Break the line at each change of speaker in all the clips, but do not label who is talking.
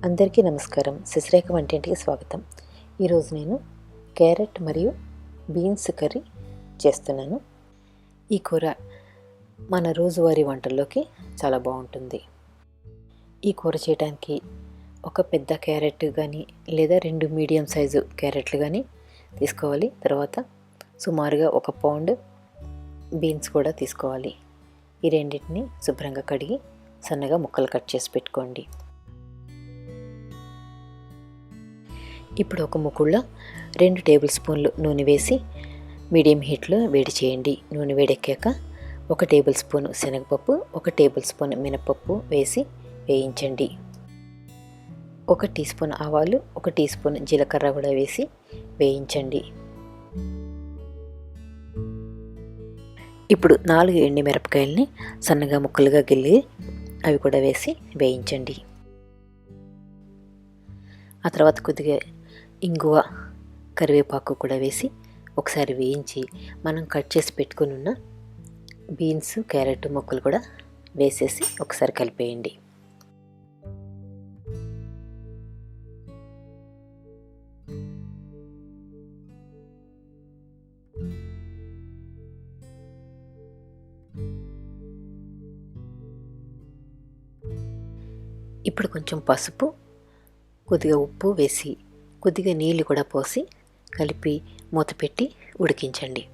అందరికీ నమస్కారం. శశిరేఖ వంటింటికి స్వాగతం. ఈరోజు నేను క్యారెట్ మరియు బీన్స్ కర్రీ చేస్తున్నాను. ఈ కూర మన రోజువారీ వంటల్లోకి చాలా బాగుంటుంది. ఈ కూర చేయడానికి ఒక పెద్ద క్యారెట్ కానీ లేదా 2 మీడియం సైజు క్యారెట్లు కానీ తీసుకోవాలి. తర్వాత సుమారుగా 1 పౌండ్ బీన్స్ కూడా తీసుకోవాలి. ఈ రెండింటిని శుభ్రంగా కడిగి సన్నగా ముక్కలు కట్ చేసి పెట్టుకోండి. ఇప్పుడు ఒక ముకుళ్ళో 2 టేబుల్ స్పూన్లు నూనె వేసి మీడియం హీట్లో వేడి చేయండి. నూనె వేడెక్కాక 1 టేబుల్ స్పూన్ శనగపప్పు, 1 టేబుల్ స్పూన్ మినపప్పు వేసి వేయించండి. 1 టీ స్పూన్ ఆవాలు, 1 టీ స్పూన్ జీలకర్ర కూడా వేసి వేయించండి. ఇప్పుడు 4 ఎండుమిరపకాయలని సన్నగా ముక్కలుగా గిల్లి అవి కూడా వేసి వేయించండి. ఆ తర్వాత కొద్దిగా ఇంగువ, కరివేపాకు కూడా వేసి ఒకసారి వేయించి మనం కట్ చేసి పెట్టుకుని ఉన్న బీన్స్, క్యారెట్ ముక్కలు కూడా వేసేసి ఒకసారి కలిపేయండి. ఇప్పుడు కొంచెం పసుపు, కొద్దిగా ఉప్పు వేసి కొద్దిగా నీళ్ళు కూడా పోసి కలిపి మూత పెట్టి ఉడికించండి.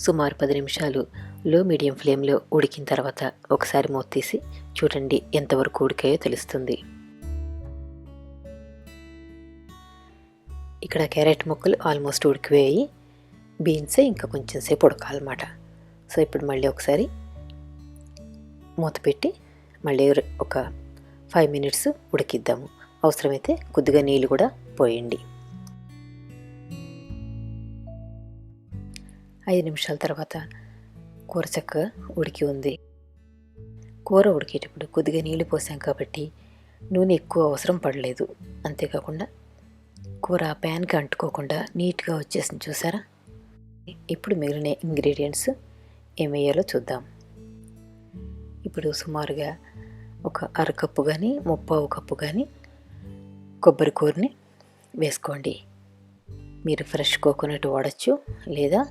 సుమారు 10 నిమిషాలు లో మీడియం ఫ్లేమ్లో ఉడికిన తర్వాత ఒకసారి మూత తీసి చూడండి, ఎంతవరకు ఉడికాయో తెలుస్తుంది. ఇక్కడ క్యారెట్ ముక్కలు ఆల్మోస్ట్ ఉడికిపోయాయి. బీన్సే ఇంకా కొంచెం సేపు ఉడకాలన్నమాట. సో ఇప్పుడు మళ్ళీ ఒకసారి మూత పెట్టి మళ్ళీ ఒక 5 మినిట్స్ ఉడికిద్దాము. అవసరమైతే కొద్దిగా నీళ్ళు కూడా పోయండి. 5 నిమిషాల తర్వాత కూర చక్కగా ఉడికి ఉంది. కూర ఉడికేటప్పుడు కొద్దిగా నీళ్ళు పోసాం కాబట్టి నూనె ఎక్కువ అవసరం పడలేదు. అంతేకాకుండా కూర ప్యాన్కి అంటుకోకుండా నీట్గా వచ్చేసింది, చూసారా? ఇప్పుడు మిగిలిన ఇంగ్రీడియంట్స్ ఏమయ్యాలో చూద్దాం. ఇప్పుడు సుమారుగా ఒక 1/2 కప్పు కానీ 1/4 కప్పు కానీ కొబ్బరి కూరని వేసుకోండి. మీరు ఫ్రెష్ కోకోనట్ వాడచ్చు, లేదా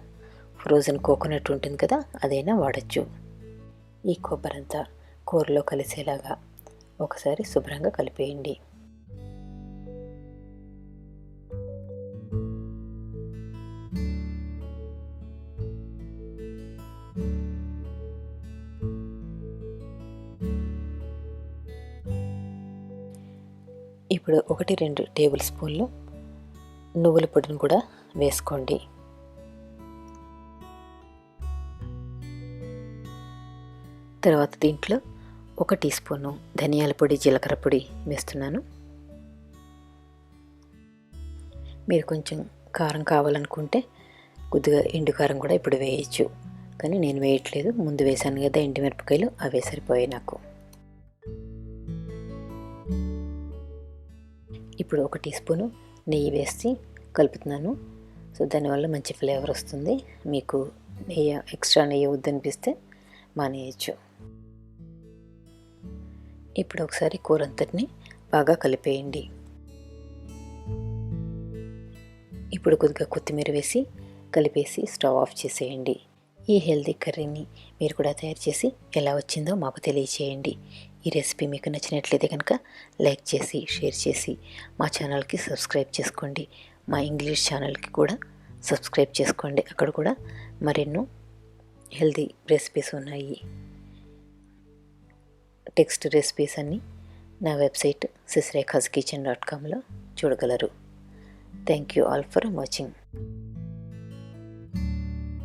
ఫ్రోజన్ కోకోనట్ ఉంటుంది కదా, అదైనా వాడచ్చు. ఈ కొబ్బరంతా కూరలో కలిసేలాగా ఒకసారి శుభ్రంగా కలిపేయండి. ఇప్పుడు 1-2 టేబుల్ స్పూన్లు నువ్వుల పొడిని కూడా వేసుకోండి. తర్వాత దీంట్లో 1 టీ స్పూను ధనియాల పొడి, జీలకర్ర పొడి వేస్తున్నాను. మీరు కొంచెం కారం కావాలనుకుంటే కొద్దిగా ఎండు కారం కూడా ఇప్పుడు వేయచ్చు, కానీ నేను వేయట్లేదు. ముందు వేసాను కదా ఎండుమిరపకాయలు, అవే సరిపోయాయి నాకు. ఇప్పుడు 1 టీ స్పూను నెయ్యి వేసి కలుపుతున్నాను. సో దానివల్ల మంచి ఫ్లేవర్ వస్తుంది. మీకు ఎక్స్ట్రా నెయ్యి వద్దనిపిస్తే మానేయచ్చు. ఇప్పుడు ఒకసారి కూర అంతటిని బాగా కలిపేయండి. ఇప్పుడు కొద్దిగా కొత్తిమీర వేసి కలిపేసి స్టవ్ ఆఫ్ చేసేయండి. ఈ హెల్తీ కర్రీని మీరు కూడా తయారు చేసి ఎలా వచ్చిందో మాకు తెలియచేయండి. ఈ రెసిపీ మీకు నచ్చినట్లయితే కనుక లైక్ చేసి, షేర్ చేసి మా ఛానల్కి సబ్స్క్రైబ్ చేసుకోండి. మా ఇంగ్లీష్ ఛానల్కి కూడా సబ్స్క్రైబ్ చేసుకోండి. అక్కడ కూడా మరెన్నో హెల్తీ రెసిపీస్ ఉన్నాయి. టెక్స్ట్ రెసిపీస్ అన్నీ నా వెబ్సైట్ sesrekhaskitchen.comలో చూడగలరు. Thank you all for watching.